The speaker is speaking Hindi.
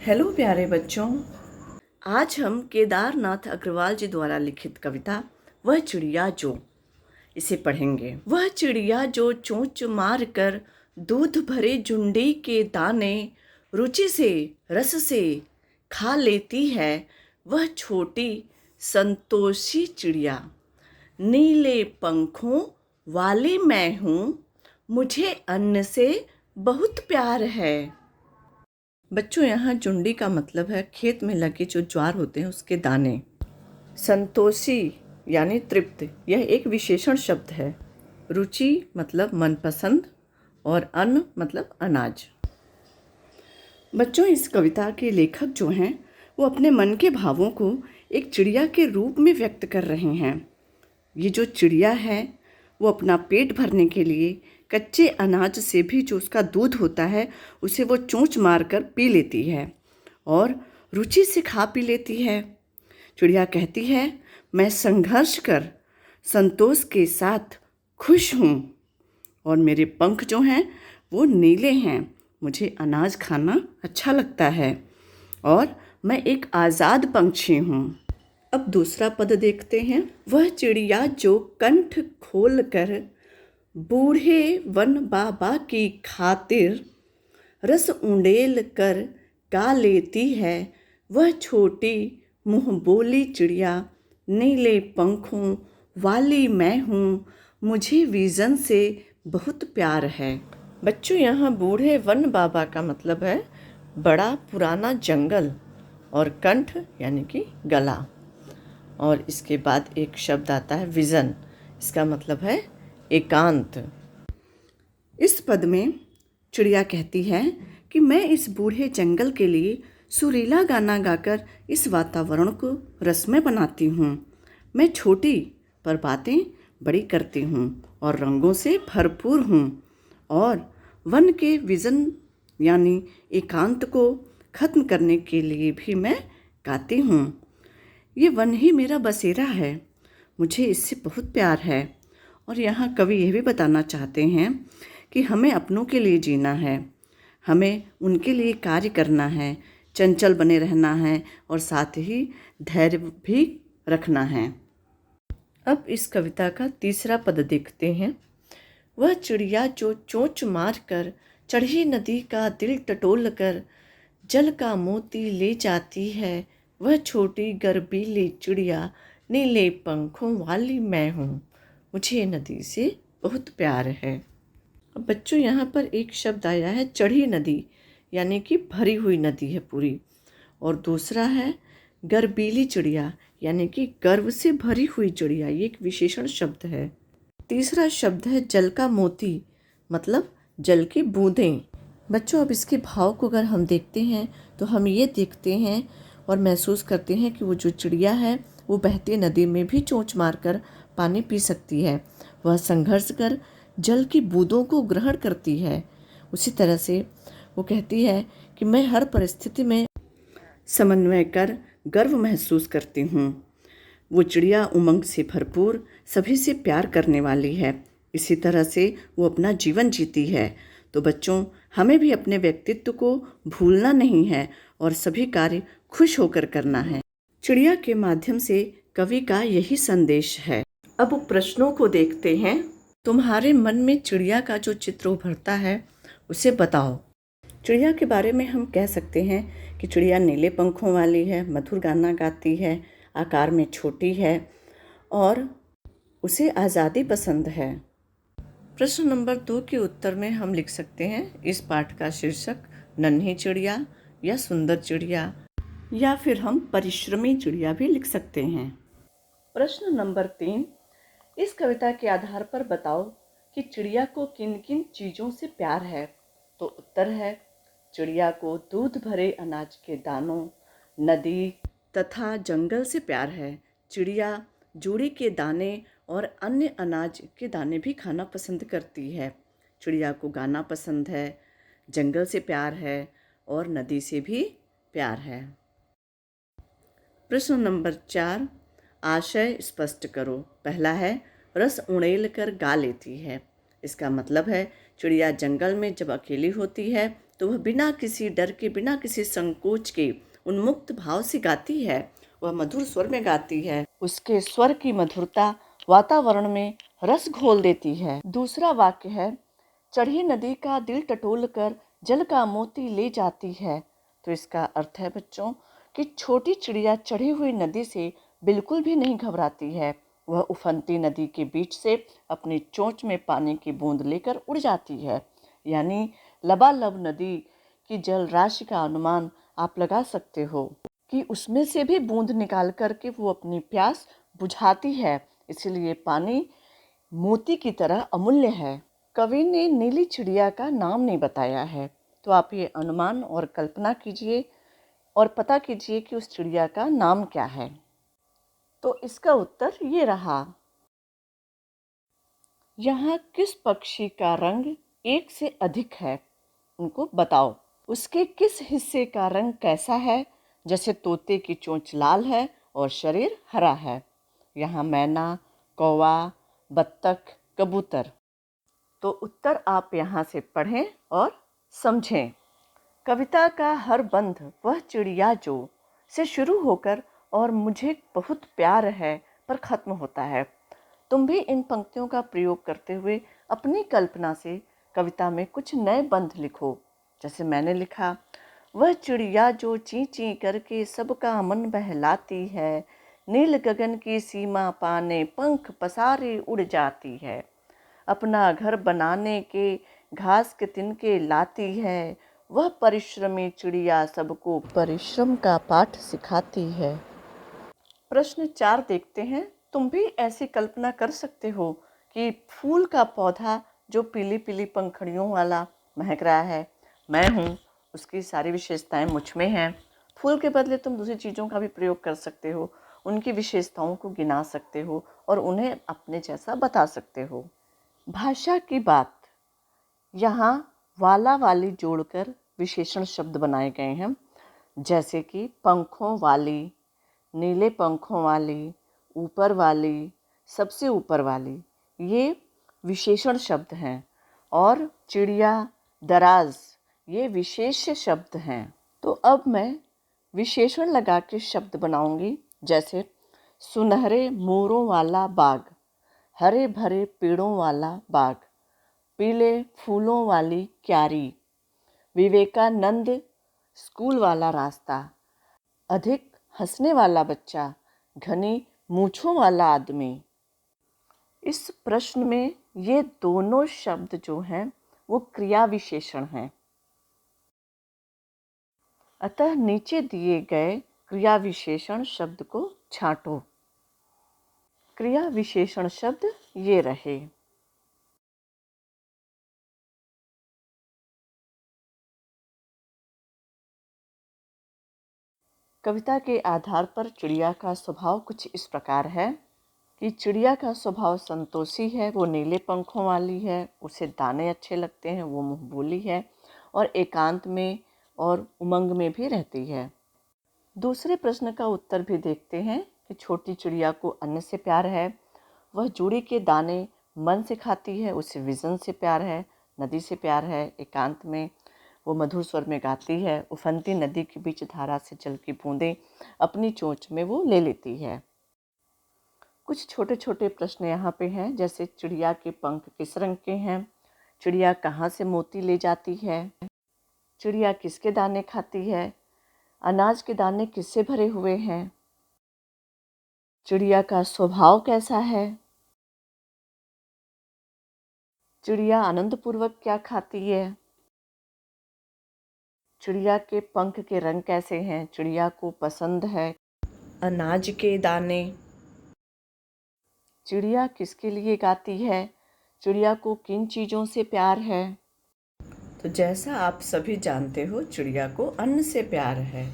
हेलो प्यारे बच्चों, आज हम केदारनाथ अग्रवाल जी द्वारा लिखित कविता वह चिड़िया जो इसे पढ़ेंगे। वह चिड़िया जो चोंच मार कर दूध भरे जुंडी के दाने रुचि से रस से खा लेती है, वह छोटी संतोषी चिड़िया। नीले पंखों वाली मैं हूँ, मुझे अन्न से बहुत प्यार है। बच्चों, यहाँ जुंडी का मतलब है खेत में लगे जो ज्वार होते हैं उसके दाने। संतोषी यानी तृप्त, यह एक विशेषण शब्द है। रुचि मतलब मनपसंद और अन्न मतलब अनाज। बच्चों, इस कविता के लेखक जो हैं वो अपने मन के भावों को एक चिड़िया के रूप में व्यक्त कर रहे हैं। ये जो चिड़िया है वो अपना पेट भरने के लिए कच्चे अनाज से भी जो उसका दूध होता है उसे वो चोंच मारकर पी लेती है और रुचि से खा पी लेती है। चिड़िया कहती है, मैं संघर्ष कर संतोष के साथ खुश हूँ और मेरे पंख जो हैं वो नीले हैं। मुझे अनाज खाना अच्छा लगता है और मैं एक आज़ाद पंछी हूँ। अब दूसरा पद देखते हैं। वह चिड़िया जो कंठ खोल कर बूढ़े वन बाबा की खातिर रस उंडेल कर गा लेती है, वह छोटी मुँह बोली चिड़िया। नीले पंखों वाली मैं हूँ, मुझे विज़न से बहुत प्यार है। बच्चों, यहाँ बूढ़े वन बाबा का मतलब है बड़ा पुराना जंगल और कंठ यानी कि गला। और इसके बाद एक शब्द आता है विज़न, इसका मतलब है एकांत। इस पद में चिड़िया कहती है कि मैं इस बूढ़े जंगल के लिए सुरीला गाना गाकर इस वातावरण को रसमय बनाती हूँ। मैं छोटी पर बातें बड़ी करती हूँ और रंगों से भरपूर हूँ और वन के विज़न यानी एकांत को खत्म करने के लिए भी मैं गाती हूँ। ये वन ही मेरा बसेरा है, मुझे इससे बहुत प्यार है। और यहाँ कवि यह भी बताना चाहते हैं कि हमें अपनों के लिए जीना है, हमें उनके लिए कार्य करना है, चंचल बने रहना है और साथ ही धैर्य भी रखना है। अब इस कविता का तीसरा पद देखते हैं। वह चिड़िया जो चोंच मार कर चढ़ी नदी का दिल टटोल कर जल का मोती ले जाती है, वह छोटी गर्बीली चिड़िया। नीले पंखों वाली मैं हूँ, मुझे नदी से बहुत प्यार है। अब बच्चों, यहाँ पर एक शब्द आया है चढ़ी नदी, यानी कि भरी हुई नदी है पूरी। और दूसरा है गर्बीली चिड़िया, यानी कि गर्व से भरी हुई चिड़िया, ये एक विशेषण शब्द है। तीसरा शब्द है जल का मोती, मतलब जल की बूंदें। बच्चों, अब इसके भाव को अगर हम देखते हैं तो हम ये देखते हैं और महसूस करते हैं कि वो जो चिड़िया है वो बहती नदी में भी चोंच मारकर पानी पी सकती है। वह संघर्ष कर जल की बूंदों को ग्रहण करती है। उसी तरह से वो कहती है कि मैं हर परिस्थिति में समन्वय कर गर्व महसूस करती हूँ। वो चिड़िया उमंग से भरपूर, सभी से प्यार करने वाली है। इसी तरह से वो अपना जीवन जीती है। तो बच्चों, हमें भी अपने व्यक्तित्व को भूलना नहीं है और सभी कार्य खुश होकर करना है। चिड़िया के माध्यम से कवि का यही संदेश है। अब प्रश्नों को देखते हैं। तुम्हारे मन में चिड़िया का जो चित्र उभरता है उसे बताओ। चिड़िया के बारे में हम कह सकते हैं कि चिड़िया नीले पंखों वाली है, मधुर गाना गाती है, आकार में छोटी है और उसे आज़ादी पसंद है। प्रश्न नंबर 2 के उत्तर में हम लिख सकते हैं इस पाठ का शीर्षक नन्ही चिड़िया या सुंदर चिड़िया, या फिर हम परिश्रमी चिड़िया भी लिख सकते हैं। प्रश्न नंबर 3, इस कविता के आधार पर बताओ कि चिड़िया को किन किन चीज़ों से प्यार है। तो उत्तर है चिड़िया को दूध भरे अनाज के दानों, नदी तथा जंगल से प्यार है। चिड़िया जूड़ी के दाने और अन्य अनाज के दाने भी खाना पसंद करती है। चिड़िया को गाना पसंद है, जंगल से प्यार है और नदी से भी प्यार है। प्रश्न नंबर 4, आशय स्पष्ट करो। पहला है रस उड़ेल कर गा लेती है। इसका मतलब है चिड़िया जंगल में जब अकेली होती है तो वह बिना किसी डर के, बिना किसी संकोच के उन्मुक्त भाव से गाती है। वह मधुर स्वर में गाती है। उसके स्वर की मधुरता वातावरण में रस घोल देती है। दूसरा वाक्य है, चढ़ी नदी का दिल टटोल कर जल का मोती ले जाती है। तो इसका अर्थ है बच्चों कि छोटी चिड़िया चढ़ी हुई नदी से बिल्कुल भी नहीं घबराती है। वह उफनती नदी के बीच से अपनी चोंच में पानी की बूंद लेकर उड़ जाती है। यानी लबालब नदी की जल राशि का अनुमान आप लगा सकते हो कि उसमें से भी बूंद निकाल करके वो अपनी प्यास बुझाती है। इसलिए पानी मोती की तरह अमूल्य है। कवि ने नीली चिड़िया का नाम नहीं बताया है, तो आप ये अनुमान और कल्पना कीजिए और पता कीजिए कि उस चिड़िया का नाम क्या है। तो इसका उत्तर ये रहा। यहाँ किस पक्षी का रंग एक से अधिक है, उनको बताओ। उसके किस हिस्से का रंग कैसा है? जैसे तोते की चोंच लाल है और शरीर हरा है। यहाँ मैना, कौवा, बत्तख, कबूतर। तो उत्तर आप यहाँ से पढ़ें और समझें। कविता का हर बंध वह चिड़िया जो से शुरू होकर और मुझे बहुत प्यार है पर खत्म होता है। तुम भी इन पंक्तियों का प्रयोग करते हुए अपनी कल्पना से कविता में कुछ नए बंध लिखो। जैसे मैंने लिखा, वह चिड़िया जो ची ची करके सबका मन बहलाती है, नील गगन की सीमा पाने पंख पसारे उड़ जाती है, अपना घर बनाने के घास के तिनके लाती है, वह परिश्रमी चिड़िया सबको परिश्रम का पाठ सिखाती है। प्रश्न 4 देखते हैं। तुम भी ऐसी कल्पना कर सकते हो कि फूल का पौधा जो पीली पीली पंखड़ियों वाला महक रहा है, मैं हूँ, उसकी सारी विशेषताएं मुझ में हैं। फूल के बदले तुम दूसरी चीज़ों का भी प्रयोग कर सकते हो, उनकी विशेषताओं को गिना सकते हो और उन्हें अपने जैसा बता सकते हो। भाषा की बात, यहाँ वाला वाली जोड़कर विशेषण शब्द बनाए गए हैं। जैसे कि पंखों वाली, नीले पंखों वाली, ऊपर वाली, सबसे ऊपर वाली, ये विशेषण शब्द हैं। और चिड़िया, दराज, ये विशेष शब्द हैं। तो अब मैं विशेषण लगा के शब्द बनाऊंगी। जैसे सुनहरे मोरों वाला बाग, हरे भरे पेड़ों वाला बाग, पीले फूलों वाली क्यारी, विवेकानंद स्कूल वाला रास्ता, अधिक हंसने वाला बच्चा, घनी मूंछों वाला आदमी। इस प्रश्न में ये दोनों शब्द जो हैं वो क्रिया विशेषण हैं। अतः नीचे दिए गए क्रिया विशेषण शब्द को छांटो। क्रिया विशेषण शब्द ये रहे। कविता के आधार पर चिड़िया का स्वभाव कुछ इस प्रकार है कि चिड़िया का स्वभाव संतोषी है, वो नीले पंखों वाली है, उसे दाने अच्छे लगते हैं, वो मुँह बोली है और एकांत में और उमंग में भी रहती है। दूसरे प्रश्न का उत्तर भी देखते हैं कि छोटी चिड़िया को अन्न से प्यार है, वह जूड़ी के दाने मन से खाती है, उसे विजन से प्यार है, नदी से प्यार है, एकांत में वो मधुर स्वर में गाती है, उफनती नदी के बीच धारा से जल की बूंदें अपनी चोंच में वो ले लेती है। कुछ छोटे छोटे प्रश्न यहाँ पे हैं। जैसे चिड़िया के पंख किस रंग के हैं, चिड़िया कहाँ से मोती ले जाती है, चिड़िया किसके दाने खाती है, अनाज के दाने किससे भरे हुए हैं, चिड़िया का स्वभाव कैसा है, चिड़िया आनंदपूर्वक क्या खाती है, चिड़िया के पंख के रंग कैसे हैं, चिड़िया को पसंद है अनाज के दाने, चिड़िया किसके लिए गाती है, चिड़िया को किन चीज़ों से प्यार है। तो जैसा आप सभी जानते हो, चिड़िया को अन्न से प्यार है।